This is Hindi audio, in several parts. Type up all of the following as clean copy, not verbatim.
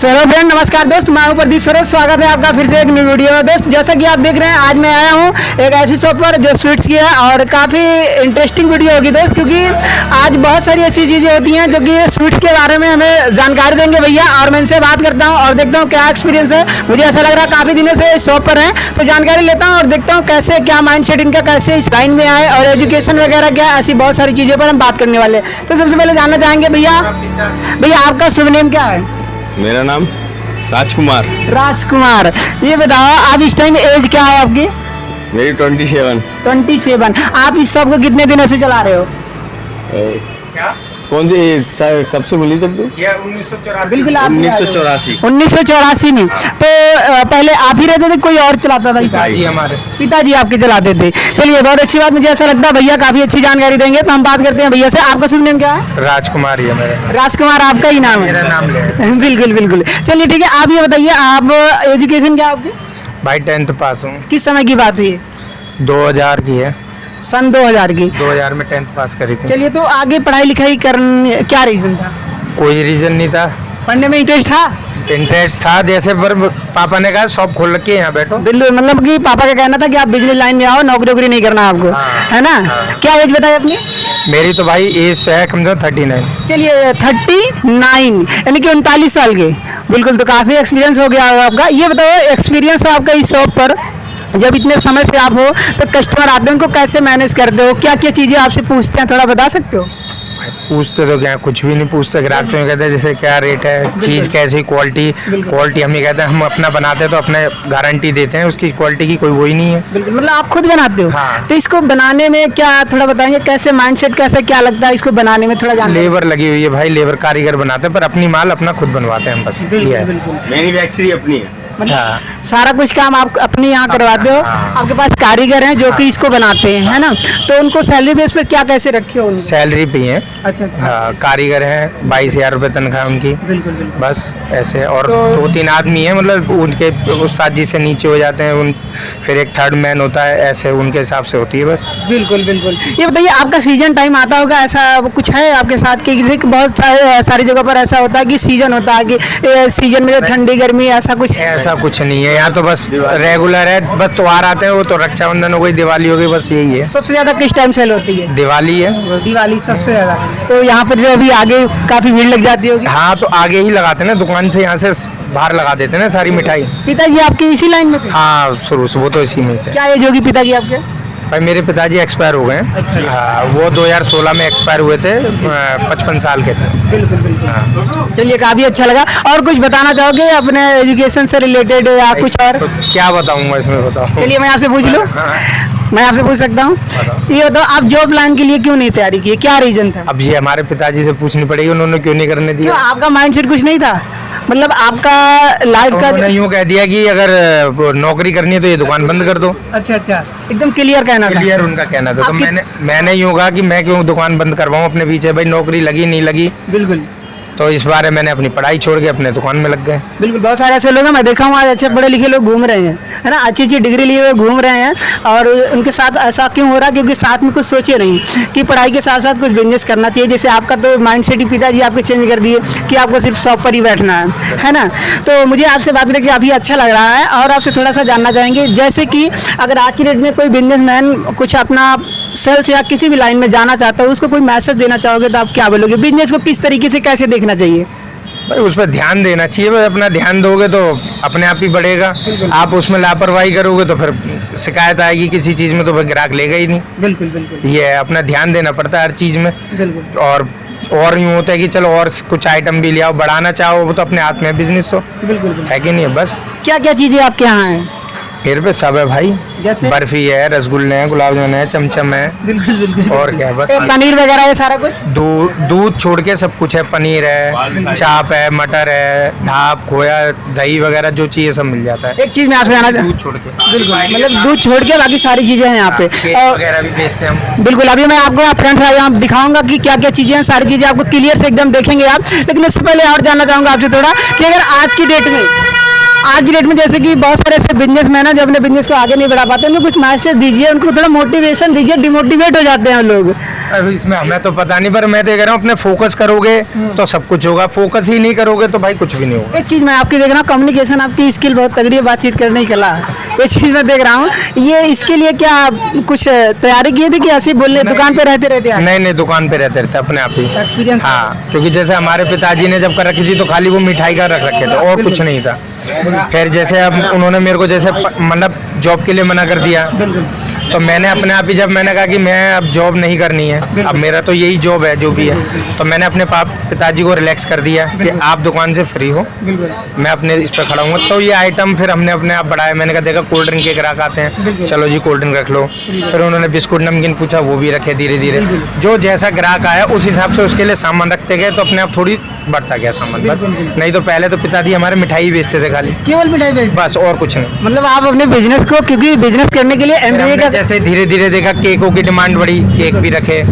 हेलो फ्रेंड, नमस्कार दोस्त, मैं हूं प्रदीप सरोज। स्वागत है आपका फिर से एक न्यू वीडियो में। दोस्त, जैसा कि आप देख रहे हैं, आज मैं आया हूं एक ऐसी शॉप पर जो स्वीट्स की है और काफ़ी इंटरेस्टिंग वीडियो होगी दोस्त, क्योंकि आज बहुत सारी ऐसी चीज़ें होती हैं जो कि स्वीट्स के बारे में हमें जानकारी देंगे भैया। और मैं इनसे बात करता हूँ और देखता हूँ क्या एक्सपीरियंस है। मुझे ऐसा लग रहा है काफ़ी दिनों से इस शॉप पर हैं, तो जानकारी लेता हूँ और देखता हूँ कैसे क्या माइंड सेट इनका, कैसे इस लाइन में आए और एजुकेशन वगैरह क्या, ऐसी बहुत सारी चीज़ों पर हम बात करने वाले हैं। तो सबसे पहले जानना चाहेंगे भैया आपका शुभ नेम क्या है? मेरा नाम राजकुमार। राजकुमार, ये बताओ आप इस टाइम एज क्या है आपकी? मेरी 27। आप इस शॉप को कितने दिनों से चला रहे हो? क्या? कौन सी कब से बोली तब तू? 1984। बिल्कुल, 1984 में। तो पहले आप ही रहते थे, कोई और चलाता था? पिताजी हमारे। पिताजी आपके चलाते थे। चलिए, बहुत अच्छी बात, मुझे ऐसा लगता है भैया काफी अच्छी जानकारी देंगे। तो हम बात करते हैं भैया से। आपका शुभ नेम क्या है? राजकुमार ही है मेरा। राजकुमार आपका ही नाम है? मेरा नाम है। बिल्कुल। चलिए ठीक है, आप ये बताइए, आप एजुकेशन क्या आपकी? भाई 10th पास हूँ। किस समय की बात है ये? 2000 की है। सन 2000 की? 2000 में 10th पास करी थी। चलिए, तो आगे पढ़ाई लिखाई करने क्या रीजन था? कोई रीजन नहीं था। पढ़ने में इंटरेस्ट था? इंटरेस्ट था, जैसे पर पापा ने कहा शॉप खोल रखी है, यहाँ बैठो। बिल्कुल, मतलब कि पापा का कहना था कि आप बिजनेस लाइन में आओ, नौकरी नहीं करना आपको। हाँ, है ना? हाँ। क्या एज बताई अपनी? मेरी तो भाई एज है कम से कम 39। चलिए, 39 यानी कि 39 साल के। बिल्कुल, तो काफ़ी एक्सपीरियंस हो गया होगा आपका। ये बताओ, एक्सपीरियंस आपका इस शॉप पर, जब इतने समय से आप हो तो कस्टमर आते हैं, उनको कैसे मैनेज करते हो? क्या क्या चीज़ें आपसे पूछते हैं, थोड़ा बता सकते हो? पूछते तो क्या, कुछ भी नहीं पूछते। ग्राहक में कहते हैं जैसे क्या रेट है, चीज़ कैसी, क्वालिटी हम ही कहते हैं। हम अपना बनाते हैं तो अपने गारंटी देते हैं, उसकी क्वालिटी की कोई वो ही नहीं है। बिल्कुल, मतलब आप खुद बनाते हो? हाँ। तो इसको बनाने में क्या थोड़ा बताएंगे, कैसे माइंडसेट, कैसे क्या लगता है इसको बनाने में? थोड़ा जानकारी। लेबर लगी हुई है भाई, लेबर कारीगर बनाते हैं, पर अपनी माल अपना खुद बनवाते हैं हम बस। बिल्कुल। मैन्युफैक्चरिंग अपनी है। मतलब सारा कुछ काम आप अपने यहाँ करवाते हो? हाँ। आपके पास कारीगर हैं जो कि इसको बनाते हैं, है ना? तो उनको सैलरी बेस पर क्या कैसे रखे हो? सैलरी पे ही है। अच्छा। हाँ, कारीगर हैं, 22,000 रुपये तनख्वाह उनकी। बिल्कुल। बस ऐसे, और तो 2-3 आदमी हैं, मतलब उनके उस्ताद जी से नीचे हो जाते हैं उन, फिर एक थर्ड मैन होता है, ऐसे उनके हिसाब से होती है बस। बिल्कुल। ये बताइए, आपका सीजन टाइम आता होगा, ऐसा कुछ है आपके साथ कि जैसे कि बहुत सारी जगह पर ऐसा होता है कि सीजन होता है कि सीजन में जो ठंडी गर्मी, ऐसा कुछ? ऐसा कुछ नहीं है यहाँ तो, बस रेगुलर है। बस त्योहार आते हैं, वो तो रक्षाबंधन हो गई, दिवाली हो गई, बस यही है। सबसे ज्यादा किस टाइम सेल होती है? दिवाली है बस। दिवाली सबसे ज्यादा। तो यहाँ पर जो अभी आगे काफी भीड़ लग जाती होगी? हाँ, तो आगे ही लगाते हैं ना, दुकान से यहाँ से बाहर लगा देते हैं ना सारी मिठाई। पिताजी आपके इसी लाइन में थे? हाँ, शुरू से वो तो इसी में थे। क्या एज होगी पिताजी आपके? भाई मेरे पिताजी एक्सपायर हो गए हैं। अच्छा। हाँ, वो 2016 में एक्सपायर हुए थे, 55 साल के थे। बिल्कुल। हाँ। चलिए, काफी अच्छा लगा। और कुछ बताना चाहोगे अपने एजुकेशन से रिलेटेड या कुछ और? तो क्या बताऊंगा इसमें, बताओ। चलिए, मैं आपसे पूछ लूं? मैं आपसे पूछ सकता हूँ? ये बताओ, आप जॉब लाइन के लिए क्यों नहीं तैयारी की? क्या रीजन था? अब ये हमारे पिताजी से पूछनी पड़ेगी, उन्होंने क्यों नहीं करने दिया। आपका माइंडसेट कुछ नहीं था? मतलब आपका लाइफ का उन्होंने यूँ कह दिया कि अगर नौकरी करनी है तो ये दुकान बंद कर दो। अच्छा, एकदम क्लियर कहना था? क्लियर उनका कहना था। तो मैंने यूँ कहा कि मैं क्यों दुकान बंद करवाऊँ अपने पीछे, भाई नौकरी लगी नहीं लगी। बिल्कुल। तो इस बारे मैंने अपनी पढ़ाई छोड़ के अपने दुकान में लग गए। बिल्कुल, बहुत सारे ऐसे लोग हैं, मैं देखा हूँ आज अच्छे पढ़े लिखे लोग घूम रहे हैं, है ना? अच्छी डिग्री लिए हुए घूम रहे हैं। और उनके साथ ऐसा क्यों हो रहा है? क्योंकि साथ में कुछ सोचे नहीं कि पढ़ाई के साथ साथ कुछ बिजनेस करना चाहिए। जैसे आपका तो माइंडसेट ही पिताजी आपके चेंज कर दिए कि आपको सिर्फ शॉप पर ही बैठना है ना? तो मुझे आपसे बात करके काफ़ी अच्छा लग रहा है। और आपसे थोड़ा सा जानना चाहेंगे, जैसे कि अगर आज की डेट में कोई बिजनेसमैन कुछ अपना सेल्स या किसी भी लाइन में जाना चाहता है, उसको कोई मैसेज देना चाहोगे तो आप क्या बोलोगे? बिजनेस को किस तरीके से कैसे देखना चाहिए? भाई उस पर ध्यान देना चाहिए। भाई अपना ध्यान दोगे तो अपने आप ही बढ़ेगा। आप उसमें लापरवाही करोगे तो फिर शिकायत आएगी किसी चीज़ में, तो फिर ग्राहक लेगा ही नहीं। बिल्कुल। ये है, अपना ध्यान देना पड़ता है हर चीज़ में। बिल्कुल। और यूँ होता है कि चलो और कुछ आइटम भी ले आओ, बढ़ाना चाहो, वो तो अपने हाथ में बिजनेस हो। बिल्कुल। है कि नहीं? बस क्या क्या चीज़ें आपके यहाँ हैं? मेरे पे सब है भाई, जैसे बर्फी है, रसगुल्ले हैं, गुलाब जामुन है, चमचम है। बिल्कुल। और क्या, बस पनीर वगैरह है सारा कुछ? दूध छोड़ के सब कुछ है। पनीर है, चाप है, मटर है, ढाप, खोया, दही वगैरह जो चाहिए सब मिल जाता है। एक चीज़ मैं आपसे जानना दूध छोड़ के। बिल्कुल, मतलब दूध छोड़ के बाकी सारी चीज़ें हैं यहाँ पे। केक वगैरह भी बेचते हैं हम। बिल्कुल, अभी मैं आपको फ्रेंड्स यहाँ दिखाऊंगा कि क्या क्या चीज़ें हैं। सारी चीज़ें आपको क्लियर से एकदम देखेंगे आप। लेकिन उससे पहले और जानना चाहूँगा आपसे थोड़ा कि अगर आज की डेट में आज की डेट में जैसे कि बहुत सारे ऐसे बिजनेसमैन हैं जो अपने बिजनेस को आगे नहीं बढ़ा पाते, उनको कुछ मैसेज दीजिए, उनको थोड़ा मोटिवेशन दीजिए, डिमोटिवेट हो जाते हैं लोग। अब इसमें हमें तो पता नहीं, पर मैं तो ये कह रहा हूँ अपने फोकस करोगे तो सब कुछ होगा, फोकस ही नहीं करोगे तो भाई कुछ भी नहीं होगा। एक चीज़ मैं आपकी देख रहा हूँ, कम्युनिकेशन आपकी स्किल बहुत तगड़ी है, बातचीत करने की कला, ये चीज़ मैं देख रहा हूँ। ये इसके लिए क्या कुछ तैयारी की थी कि ऐसे ही बोलने दुकान पे रहते रहते नहीं नहीं, दुकान पे रहते रहते अपने आप ही एक्सपीरियंस? हाँ, क्योंकि जैसे हमारे पिताजी ने जब कर रखी थी तो खाली वो मिठाई का रख रखे थे और कुछ नहीं था। फिर जैसे अब उन्होंने मेरे को जैसे मतलब जॉब के लिए मना कर दिया, तो मैंने अपने आप ही जब मैंने कहा कि मैं अब जॉब नहीं करनी है, अब मेरा तो यही जॉब है जो भी है, तो मैंने अपने पिताजी को रिलैक्स कर दिया कि आप दुकान से फ्री हो, मैं अपने इस पर खड़ा हूँ। तो ये आइटम फिर हमने अपने आप बढ़ाया। मैंने कहा देखा कोल्ड ड्रिंक के ग्राहक आते हैं, चलो जी कोल्ड ड्रिंक रख लो। फिर उन्होंने बिस्कुट नमकीन पूछा, वो भी रखे धीरे धीरे। जो जैसा ग्राहक आया उस हिसाब से उसके लिए सामान रखते गए, तो अपने आप थोड़ी बढ़ता गया सामान बस। नहीं तो पहले तो पिताजी हमारे मिठाई बेचते थे खाली, केवल मिठाई बेचते? बस और कुछ नहीं। मतलब आप अपने बिजनेस को, क्योंकि बिजनेस करने के लिए MBA का जैसे धीरे धीरे देखा केकों की डिमांड बढ़ी, केक भी रखे,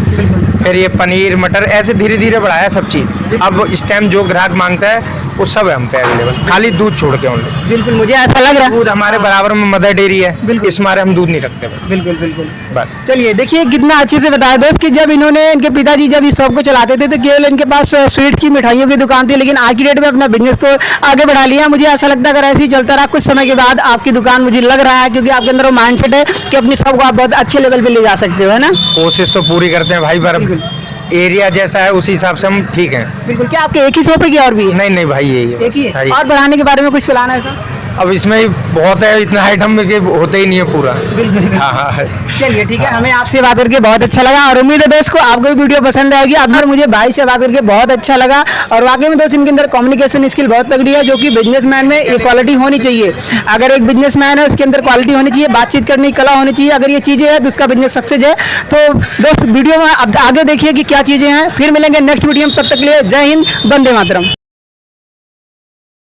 फिर ये पनीर मटर ऐसे धीरे धीरे बढ़ाया सब चीज़। अब इस टाइम जो ग्राहक मांगता है वो सब है हम पे अवेलेबल, खाली दूध छोड़ के ओनली। बिल्कुल, मुझे ऐसा लग रहा है। दूध हमारे बराबर में मदर डेयरी है, बिल्कुल। इस मारे हम दूध नहीं रखते बस। बिल्कुल बिल्कुल। बस चलिए देखिए कितना अच्छे से बताया दोस्त कि जब इन्होंने, इनके पिताजी जब इस शॉप को चलाते थे तो केवल इनके पास स्वीट्स की मिठाइयों की दुकान थी, लेकिन आज की डेट में अपना बिजनेस को आगे बढ़ा लिया। मुझे ऐसा लगता है अगर ऐसे ही चलता रहा कुछ समय के बाद आपकी दुकान, मुझे लग रहा है क्योंकि आपके अंदर वो माइंडसेट है कि अपनी शॉप को आप बहुत अच्छे लेवल पे ले जा सकते हो, है ना? कोशिश तो पूरी करते हैं भाई, पर एरिया जैसा है उसी हिसाब से हम ठीक हैं। बिल्कुल। क्या आपके एक ही शॉप है कि और भी है? नहीं नहीं भाई यही है, एक ही हाँ है। जी। और बढ़ाने के बारे में कुछ प्लान है ऐसा? अब इसमें ही बहुत है, इतना आइटम में कि होते ही नहीं है पूरा। बिल्कुल। हाँ हाँ। चलिए ठीक है, हमें आपसे बात करके बहुत अच्छा लगा और उम्मीद है दोस्त को आपको भी वीडियो पसंद आएगी। अब मुझे भाई से बात करके बहुत अच्छा लगा और वाकई में दोस्त इनके अंदर कम्युनिकेशन स्किल बहुत तगड़ी है, जो कि बिजनेसमैन में ये क्वालिटी होनी चाहिए। अगर एक बिजनेसमैन है उसके अंदर क्वालिटी होनी चाहिए, बातचीत करने की कला होनी चाहिए। अगर ये चीज़ें हैं तो उसका बिजनेस सक्सेस है। तो दोस्त वीडियो में अब आगे देखिए कि क्या चीज़ें हैं, फिर मिलेंगे नेक्स्ट वीडियो में। तब तक के लिए जय हिंद, वंदे मातरम।